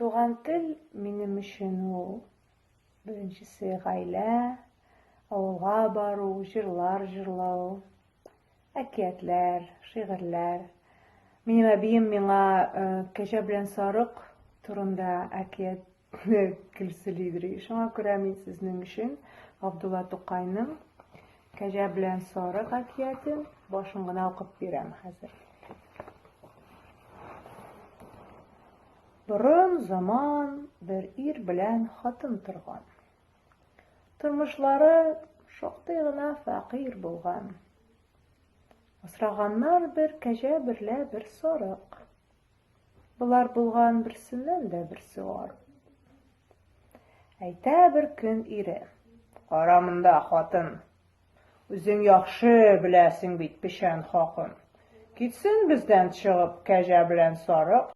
Туган тел минем өчен ул беренчесе гаилә, авылга бару, җырлар җырлау, әкиятләр, шигырьләр. Минем әбием миңа Кәҗә белән Сарык турында әкият көлселидер. Шуңа күрә мин сезнең өчен Габдулла Тукайның Кәҗә белән Сарык әкиятен башын гына укып бирәм хәзер. Борын заман бер ир белән хатын торган. Тормышлары шактый гына фәкыйрь булган. Асраганнар бер кәҗә берлә бер сарык. Булар булган берсеннән дә берсе ар. Әйтә бер көн ире: "Кара монда, хатын, үзең яхшы беләсең бит печән хакын. Китсен бездән чыгып Кәҗә белән Сарык.